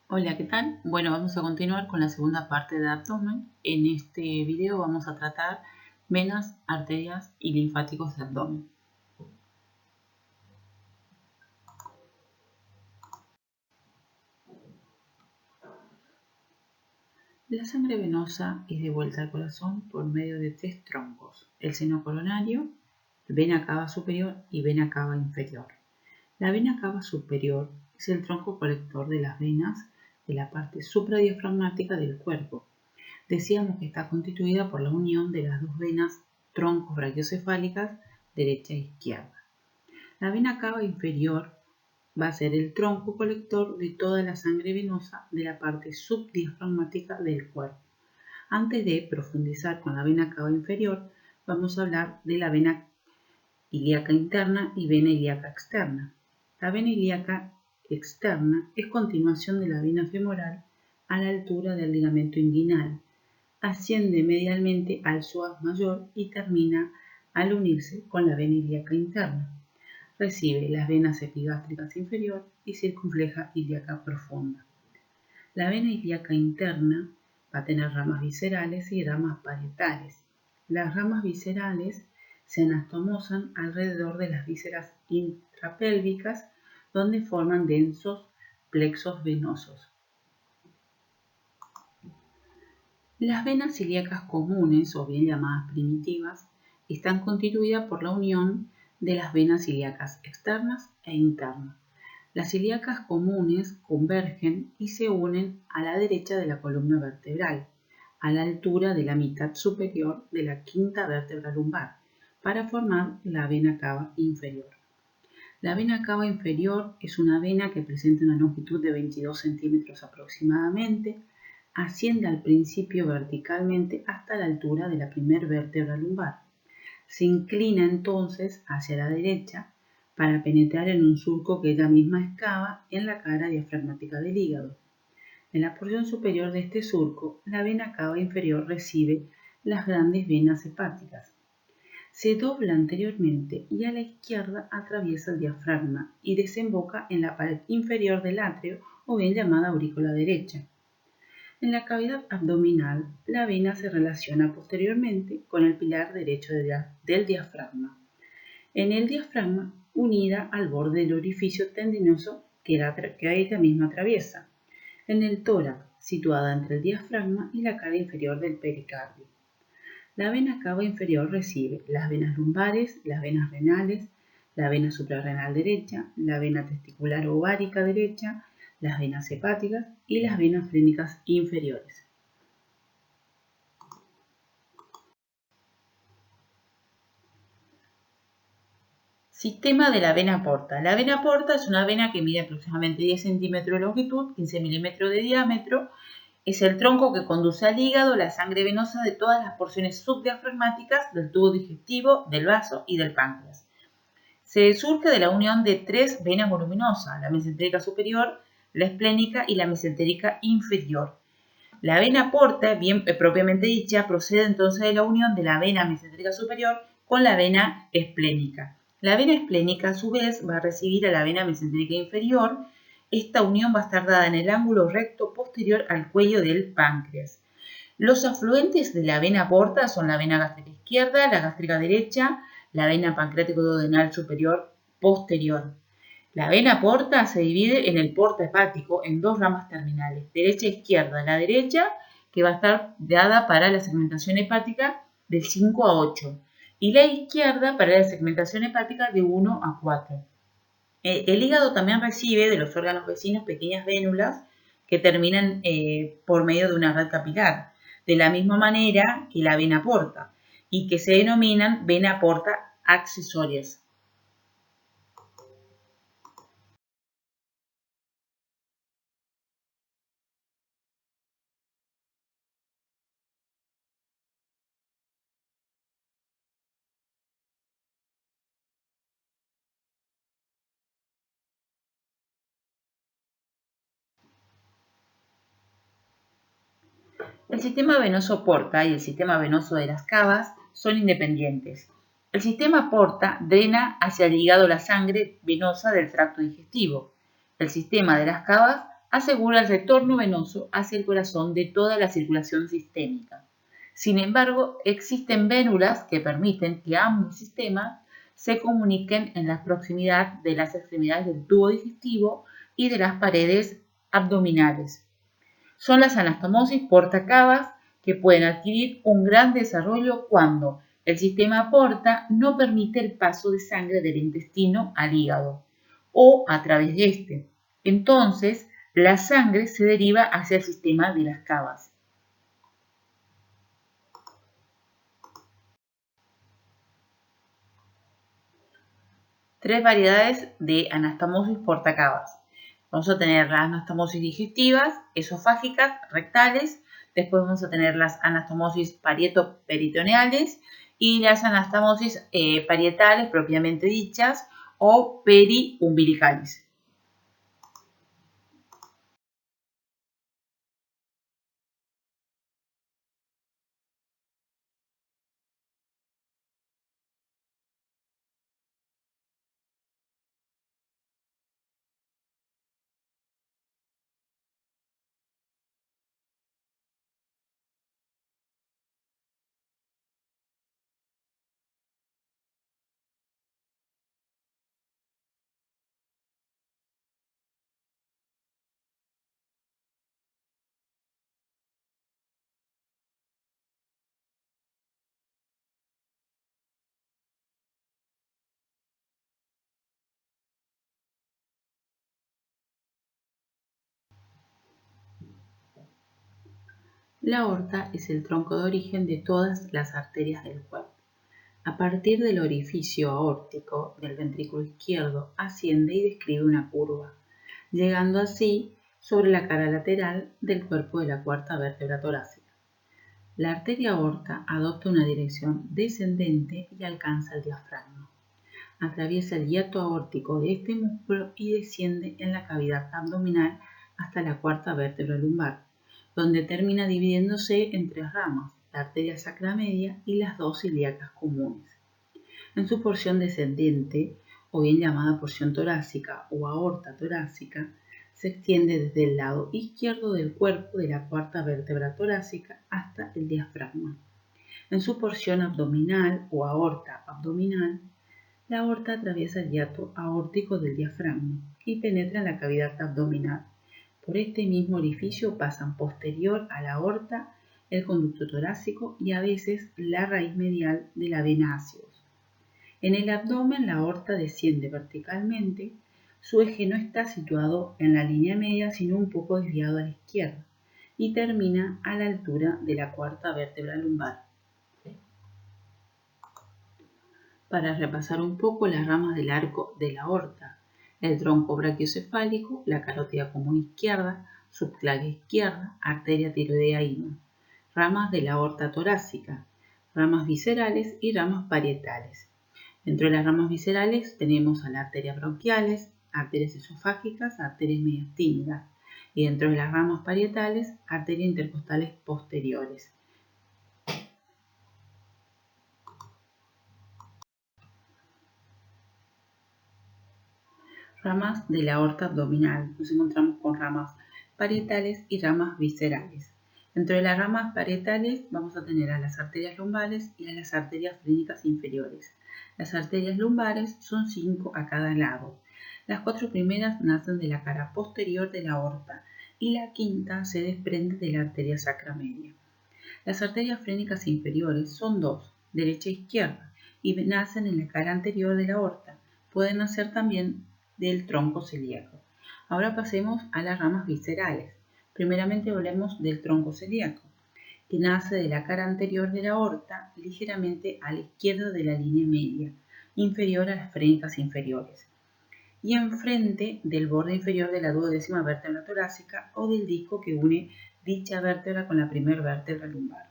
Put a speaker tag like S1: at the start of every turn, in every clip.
S1: Hola, ¿qué tal? Bueno, vamos a continuar con la segunda parte de abdomen. En este video vamos a tratar venas, arterias y linfáticos del abdomen. La sangre venosa es devuelta al corazón por medio de tres troncos: el seno coronario, vena cava superior y vena cava inferior. La vena cava superior es el tronco colector de las venas de la parte supradiafragmática del cuerpo. Decíamos que está constituida por la unión de las dos venas troncos brachiocefálicas derecha e izquierda. La vena cava inferior va a ser el tronco colector de toda la sangre venosa de la parte subdiafragmática del cuerpo. Antes de profundizar con la vena cava inferior, vamos a hablar de la vena ilíaca interna y vena ilíaca externa. La vena ilíaca externa es continuación de la vena femoral a la altura del ligamento inguinal. Asciende medialmente al psoas mayor y termina al unirse con la vena ilíaca interna. Recibe las venas epigástricas inferior y circunfleja ilíaca profunda. La vena ilíaca interna va a tener ramas viscerales y ramas parietales. Las ramas viscerales se anastomosan alrededor de las vísceras intrapélvicas, donde forman densos plexos venosos. Las venas ilíacas comunes, o bien llamadas primitivas, están constituidas por la unión de las venas ilíacas externas e internas. Las ilíacas comunes convergen y se unen a la derecha de la columna vertebral, a la altura de la mitad superior de la quinta vértebra lumbar, para formar la vena cava inferior. La vena cava inferior es una vena que presenta una longitud de 22 centímetros aproximadamente. Asciende al principio verticalmente hasta la altura de la primera vértebra lumbar. Se inclina entonces hacia la derecha para penetrar en un surco que ella misma excava en la cara diafragmática del hígado. En la porción superior de este surco, la vena cava inferior recibe las grandes venas hepáticas. Se dobla anteriormente y a la izquierda atraviesa el diafragma y desemboca en la pared inferior del atrio, o bien llamada aurícula derecha. En la cavidad abdominal, la vena se relaciona posteriormente con el pilar derecho del diafragma. En el diafragma, unida al borde del orificio tendinoso que ella misma atraviesa. En el tórax, situada entre el diafragma y la cara inferior del pericardio. La vena cava inferior recibe las venas lumbares, las venas renales, la vena suprarrenal derecha, la vena testicular ovárica derecha, las venas hepáticas y las venas frénicas inferiores. Sistema de la vena porta. La vena porta es una vena que mide aproximadamente 10 centímetros de longitud, 15 milímetros de diámetro. Es el tronco que conduce al hígado la sangre venosa de todas las porciones subdiafragmáticas del tubo digestivo, del vaso y del páncreas. Se surge de la unión de tres venas voluminosas: la mesentérica superior, la esplénica y la mesentérica inferior. La vena porta, bien propiamente dicha, procede entonces de la unión de la vena mesentérica superior con la vena esplénica. La vena esplénica, a su vez, va a recibir a la vena mesentérica inferior. Esta unión va a estar dada en el ángulo recto posterior al cuello del páncreas. Los afluentes de la vena porta son la vena gástrica izquierda, la gástrica derecha, la vena pancreático-duodenal superior posterior. La vena porta se divide en el porta hepático en dos ramas terminales, derecha e izquierda. La derecha, que va a estar dada para la segmentación hepática de 5 a 8, y la izquierda para la segmentación hepática de 1 a 4. El hígado también recibe de los órganos vecinos pequeñas vénulas que terminan por medio de una red capilar, de la misma manera que la vena porta, y que se denominan vena porta accesorias. El sistema venoso porta y el sistema venoso de las cavas son independientes. El sistema porta drena hacia el hígado la sangre venosa del tracto digestivo. El sistema de las cavas asegura el retorno venoso hacia el corazón de toda la circulación sistémica. Sin embargo, existen vénulas que permiten que ambos sistemas se comuniquen en la proximidad de las extremidades del tubo digestivo y de las paredes abdominales. Son las anastomosis porta-cavas que pueden adquirir un gran desarrollo cuando el sistema porta no permite el paso de sangre del intestino al hígado o a través de este. Entonces, la sangre se deriva hacia el sistema de las cavas. Tres variedades de anastomosis portacavas. Vamos a tener las anastomosis digestivas, esofágicas, rectales. Después vamos a tener las anastomosis parieto-peritoneales y las anastomosis parietales propiamente dichas o periumbilicales. La aorta es el tronco de origen de todas las arterias del cuerpo. A partir del orificio aórtico del ventrículo izquierdo asciende y describe una curva, llegando así sobre la cara lateral del cuerpo de la cuarta vértebra torácica. La arteria aorta adopta una dirección descendente y alcanza el diafragma. Atraviesa el hiato aórtico de este músculo y desciende en la cavidad abdominal hasta la cuarta vértebra lumbar, donde termina dividiéndose en tres ramas, la arteria sacra media y las dos ilíacas comunes. En su porción descendente, o bien llamada porción torácica o aorta torácica, se extiende desde el lado izquierdo del cuerpo de la cuarta vértebra torácica hasta el diafragma. En su porción abdominal o aorta abdominal, la aorta atraviesa el hiato aórtico del diafragma y penetra en la cavidad abdominal. Por este mismo orificio pasan posterior a la aorta el conducto torácico y a veces la raíz medial de la vena ácidos. En el abdomen la aorta desciende verticalmente, su eje no está situado en la línea media sino un poco desviado a la izquierda y termina a la altura de la cuarta vértebra lumbar. Para repasar un poco las ramas del arco de la aorta: el tronco brachiocefálico, la carótida común izquierda, subclavia izquierda, arteria tiroidea ina. Ramas de la aorta torácica, ramas viscerales y ramas parietales. Dentro de las ramas viscerales tenemos a las arterias bronquiales, arterias esofágicas, arterias mediastínicas, y dentro de las ramas parietales, arterias intercostales posteriores. Ramas de la aorta abdominal. Nos encontramos con ramas parietales y ramas viscerales. Dentro de las ramas parietales vamos a tener a las arterias lumbares y a las arterias frénicas inferiores. Las arterias lumbares son 5 a cada lado. Las 4 primeras nacen de la cara posterior de la aorta y la quinta se desprende de la arteria sacra media. Las arterias frénicas inferiores son 2, derecha e izquierda, y nacen en la cara anterior de la aorta. Pueden nacer también del tronco celíaco. Ahora pasemos a las ramas viscerales. Primeramente hablemos del tronco celíaco, que nace de la cara anterior de la aorta, ligeramente a la izquierda de la línea media, inferior a las frénicas inferiores, y enfrente del borde inferior de la duodécima vértebra torácica o del disco que une dicha vértebra con la primera vértebra lumbar.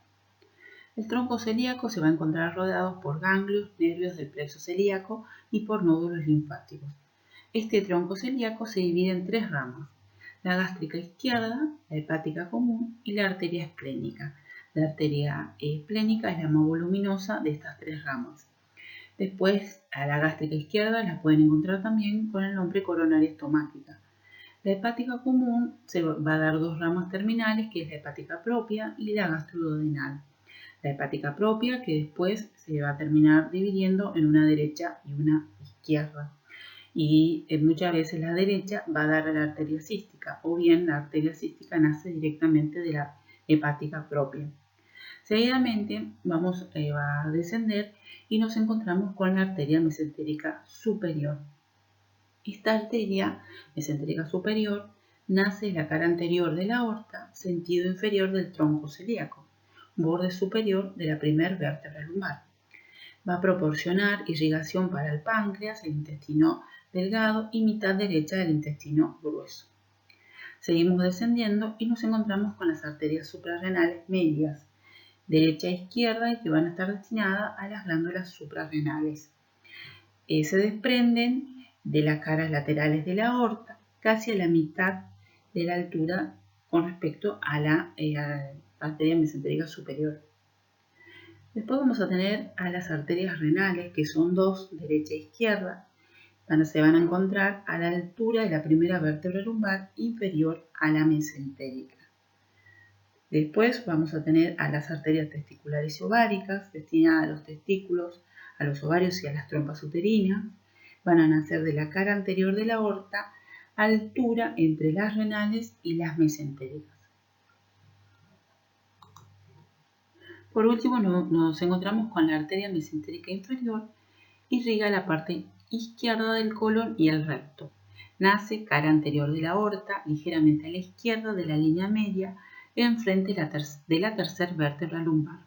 S1: El tronco celíaco se va a encontrar rodeado por ganglios, nervios del plexo celíaco y por nódulos linfáticos. Este tronco celíaco se divide en tres ramas: la gástrica izquierda, la hepática común y la arteria esplénica. La arteria esplénica es la más voluminosa de estas tres ramas. Después, a la gástrica izquierda la pueden encontrar también con el nombre coronaria estomática. La hepática común se va a dar dos ramas terminales, que es la hepática propia y la gastroduodenal. La hepática propia, que después se va a terminar dividiendo en una derecha y una izquierda. Y muchas veces la derecha va a dar a la arteria cística, o bien la arteria cística nace directamente de la hepática propia. Seguidamente vamos a descender y nos encontramos con la arteria mesentérica superior. Esta arteria mesentérica superior nace en la cara anterior de la aorta, sentido inferior del tronco celíaco, borde superior de la primer vértebra lumbar. Va a proporcionar irrigación para el páncreas, el intestino delgado y mitad derecha del intestino grueso. Seguimos descendiendo y nos encontramos con las arterias suprarrenales medias, derecha e izquierda, y que van a estar destinadas a las glándulas suprarrenales. Se desprenden de las caras laterales de la aorta, casi a la mitad de la altura con respecto a la arteria mesentérica superior. Después vamos a tener a las arterias renales, que son dos, derecha e izquierda. Se van a encontrar a la altura de la primera vértebra lumbar inferior a la mesentérica. Después vamos a tener a las arterias testiculares y ováricas, destinadas a los testículos, a los ovarios y a las trompas uterinas. Van a nacer de la cara anterior de la aorta, altura entre las renales y las mesentéricas. Por último, nos encontramos con la arteria mesentérica inferior, irriga la parte izquierda del colon y el recto. Nace cara anterior de la aorta, ligeramente a la izquierda de la línea media, enfrente de la tercera vértebra lumbar.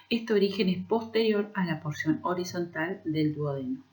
S1: Este origen es posterior a la porción horizontal del duodeno.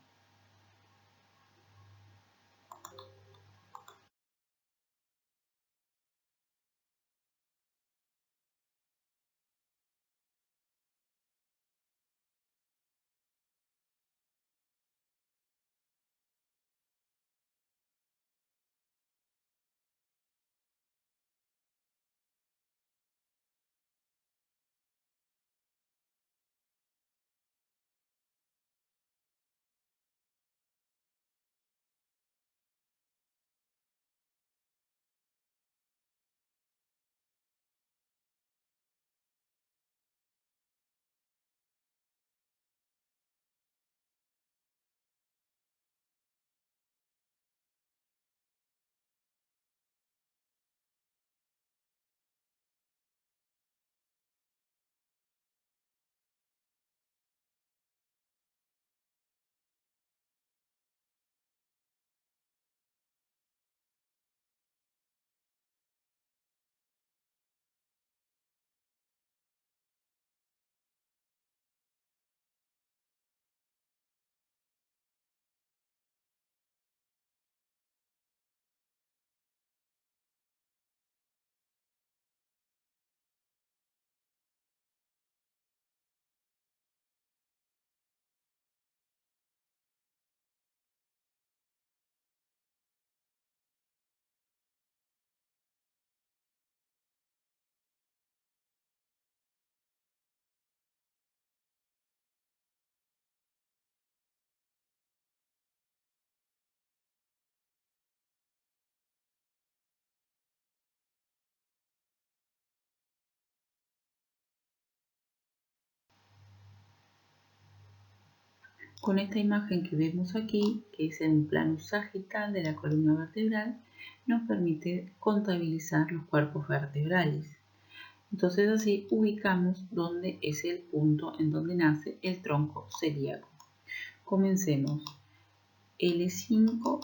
S1: Con esta imagen que vemos aquí, que es en plano sagital de la columna vertebral, nos permite contabilizar los cuerpos vertebrales. Entonces así ubicamos dónde es el punto en donde nace el tronco celíaco. Comencemos. L5,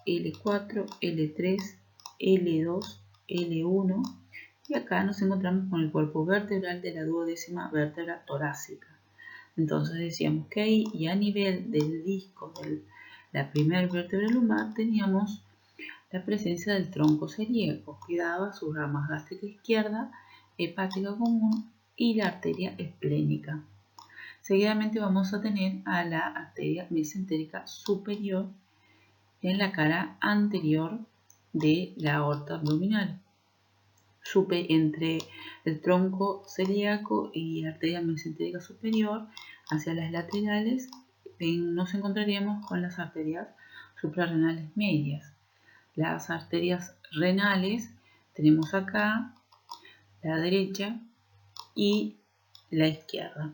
S1: L4, L3, L2, L1, y acá nos encontramos con el cuerpo vertebral de la duodécima vértebra torácica. Entonces decíamos que ahí, y a nivel del disco de la primera vértebra lumbar, teníamos la presencia del tronco celíaco, que daba sus ramas gástrica izquierda, hepática común y la arteria esplénica. Seguidamente vamos a tener a la arteria mesentérica superior en la cara anterior de la aorta abdominal. Entre el tronco celíaco y arteria mesentérica superior, hacia las laterales, nos encontraríamos con las arterias suprarrenales medias. las arterias renales, tenemos acá la derecha y la izquierda.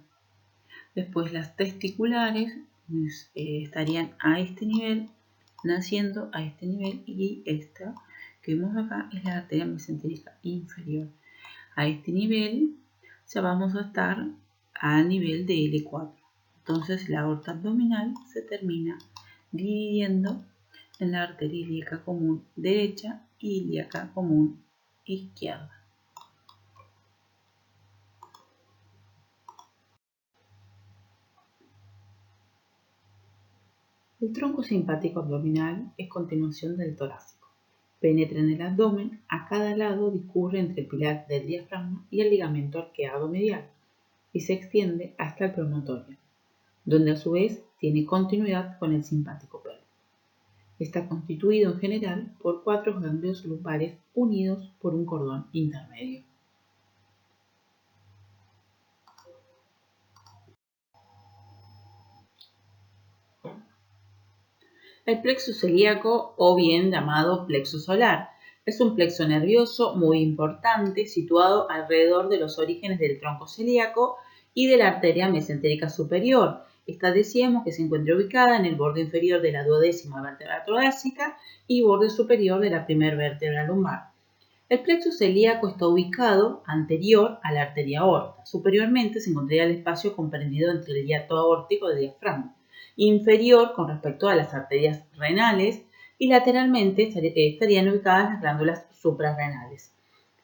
S1: Después las testiculares estarían a este nivel, naciendo a este nivel, y esta que vemos acá es la arteria mesentérica inferior. A este nivel ya vamos a estar al nivel de L4. Entonces la aorta abdominal se termina dividiendo en la arteria ilíaca común derecha y ilíaca común izquierda. El tronco simpático abdominal es continuación del torácico. Penetra en el abdomen, a cada lado discurre entre el pilar del diafragma y el ligamento arqueado medial y se extiende hasta el promontorio, donde a su vez tiene continuidad con el simpático pélvico. Está constituido en general por 4 ganglios lumbares unidos por un cordón intermedio. El plexo celíaco, o bien llamado plexo solar, es un plexo nervioso muy importante situado alrededor de los orígenes del tronco celíaco y de la arteria mesentérica superior. Esta decíamos que se encuentra ubicada en el borde inferior de la 12ª vértebra torácica y borde superior de la primera vértebra lumbar. El plexo celíaco está ubicado anterior a la arteria aorta. Superiormente se encontraría el espacio comprendido entre el hiato aórtico del diafragma, inferior con respecto a las arterias renales, y lateralmente estarían ubicadas las glándulas suprarrenales.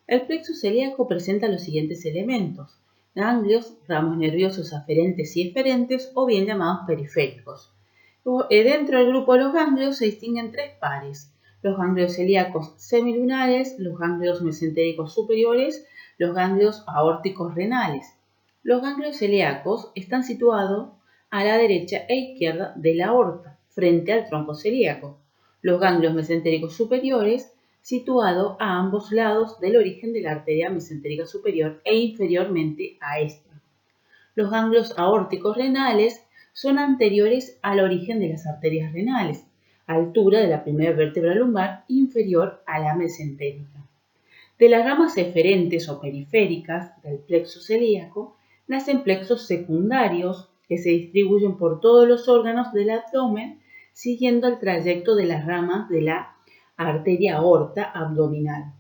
S1: El plexo celíaco presenta los siguientes elementos: ganglios, ramos nerviosos aferentes y eferentes, o bien llamados periféricos. Dentro del grupo de los ganglios se distinguen 3 pares: los ganglios celíacos semilunares, los ganglios mesentéricos superiores, los ganglios aórticos renales. Los ganglios celíacos están situados a la derecha e izquierda de la aorta, frente al tronco celíaco. Los ganglios mesentéricos superiores, situados a ambos lados del origen de la arteria mesentérica superior e inferiormente a esta. Los ganglios aórticos renales son anteriores al origen de las arterias renales, a altura de la primera vértebra lumbar, inferior a la mesentérica. De las ramas eferentes o periféricas del plexo celíaco nacen plexos secundarios que se distribuyen por todos los órganos del abdomen siguiendo el trayecto de las ramas de la arteria aorta abdominal.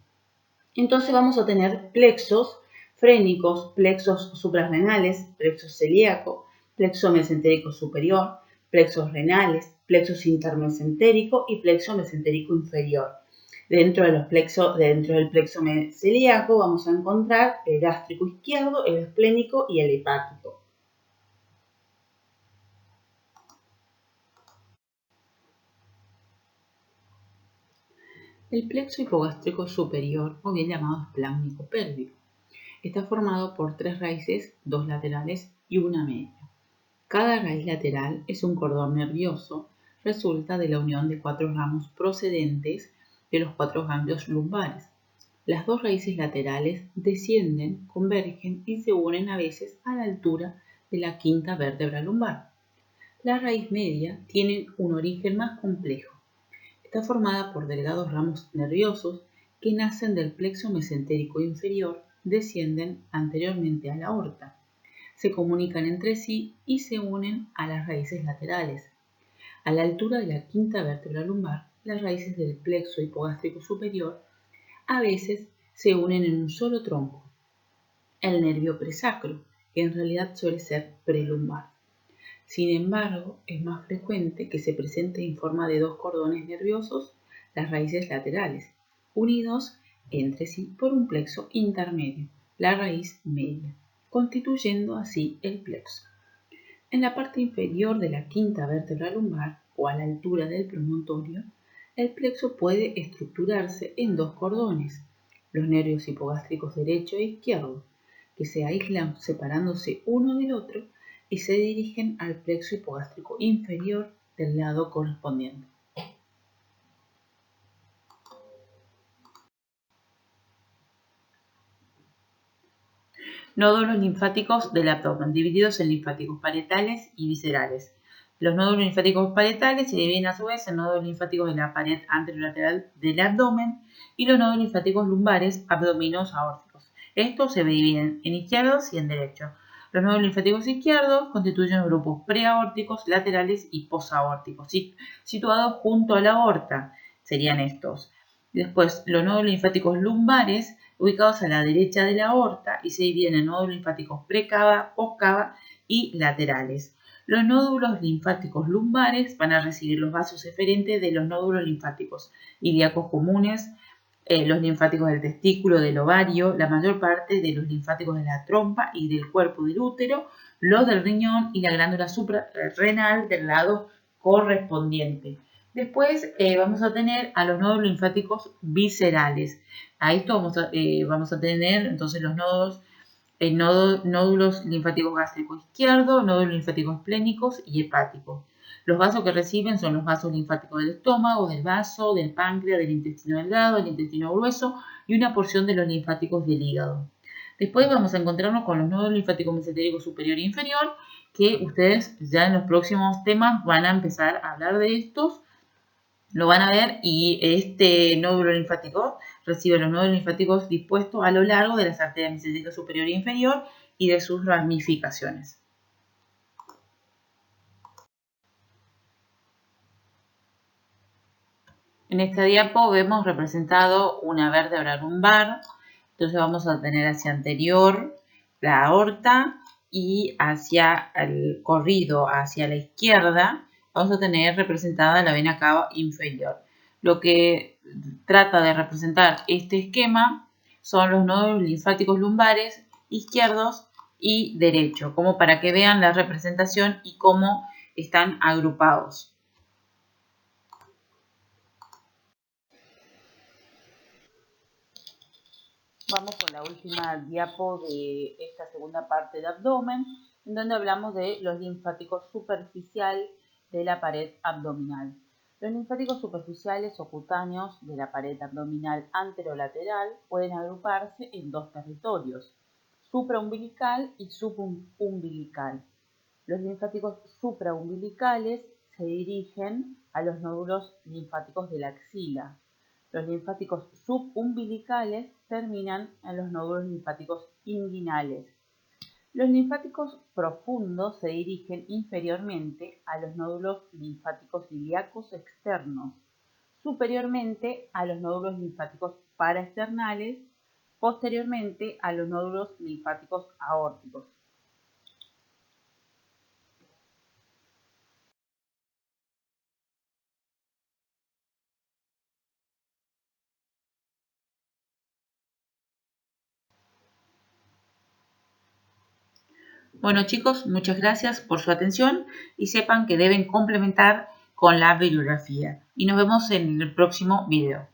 S1: Entonces vamos a tener plexos frénicos, plexos suprarrenales, plexo celíaco, plexo mesentérico superior, plexos renales, plexos intermesentérico y plexo mesentérico inferior. Dentro del plexo celíaco vamos a encontrar el gástrico izquierdo, el esplénico y el hepático. El plexo hipogástrico superior, o bien llamado esplénico pélvico, está formado por 3 raíces, 2 laterales y una media. Cada raíz lateral es un cordón nervioso, resulta de la unión de 4 ramos procedentes de los 4 ganglios lumbares. Las 2 raíces laterales descienden, convergen y se unen a veces a la altura de la 5ª vértebra lumbar. La raíz media tiene un origen más complejo. Está formada por delgados ramos nerviosos que nacen del plexo mesentérico inferior, descienden anteriormente a la aorta, se comunican entre sí y se unen a las raíces laterales. A la altura de la 5ª vértebra lumbar, las raíces del plexo hipogástrico superior a veces se unen en un solo tronco, el nervio presacro, que en realidad suele ser prelumbar. Sin embargo, es más frecuente que se presente en forma de 2 cordones nerviosos, las raíces laterales, unidos entre sí por un plexo intermedio, la raíz media, constituyendo así el plexo. En la parte inferior de la 5ª vértebra lumbar, o a la altura del promontorio, el plexo puede estructurarse en 2 cordones, los nervios hipogástricos derecho e izquierdo, que se aíslan separándose uno del otro y se dirigen al plexo hipogástrico inferior del lado correspondiente. Nódulos linfáticos del abdomen, divididos en linfáticos parietales y viscerales. Los nódulos linfáticos parietales se dividen a su vez en nódulos linfáticos de la pared anterolateral del abdomen y los nódulos linfáticos lumbares abdominos aórticos. Estos se dividen en izquierdos y en derechos. Los nódulos linfáticos izquierdos constituyen los grupos preaórticos, laterales y posaórticos, situados junto a la aorta. Serían estos. Después, los nódulos linfáticos lumbares, ubicados a la derecha de la aorta, y se dividen en nódulos linfáticos precava, poscava y laterales. Los nódulos linfáticos lumbares van a recibir los vasos eferentes de los nódulos linfáticos ilíacos comunes, los linfáticos del testículo, del ovario, la mayor parte de los linfáticos de la trompa y del cuerpo del útero, los del riñón y la glándula suprarrenal del lado correspondiente. Después vamos a tener a los nódulos linfáticos viscerales. A esto vamos a tener entonces los nódulos linfáticos gástricos izquierdo, nódulos linfáticos esplénicos y hepáticos. Los vasos que reciben son los vasos linfáticos del estómago, del vaso, del páncreas, del intestino delgado, del intestino grueso y una porción de los linfáticos del hígado. Después vamos a encontrarnos con los nódulos linfáticos mesentéricos superior e inferior, que ustedes ya en los próximos temas van a empezar a hablar de estos. Lo van a ver, y este nódulo linfático recibe los nódulos linfáticos dispuestos a lo largo de las arterias mesentéricas superior e inferior y de sus ramificaciones. En esta diapo vemos representado una vértebra lumbar. Entonces vamos a tener hacia anterior la aorta y hacia el corrido hacia la izquierda vamos a tener representada la vena cava inferior. Lo que trata de representar este esquema son los nódulos linfáticos lumbares izquierdos y derechos, como para que vean la representación y cómo están agrupados. Vamos con la última diapo de esta segunda parte de abdomen, en donde hablamos de los linfáticos superficiales de la pared abdominal. Los linfáticos superficiales o cutáneos de la pared abdominal anterolateral pueden agruparse en dos territorios, supraumbilical y subumbilical. Los linfáticos supraumbilicales se dirigen a los nódulos linfáticos de la axila. Los linfáticos subumbilicales terminan en los nódulos linfáticos inguinales. Los linfáticos profundos se dirigen inferiormente a los nódulos linfáticos ilíacos externos, superiormente a los nódulos linfáticos paraesternales, posteriormente a los nódulos linfáticos aórticos. Bueno chicos, muchas gracias por su atención y sepan que deben complementar con la bibliografía. Y nos vemos en el próximo video.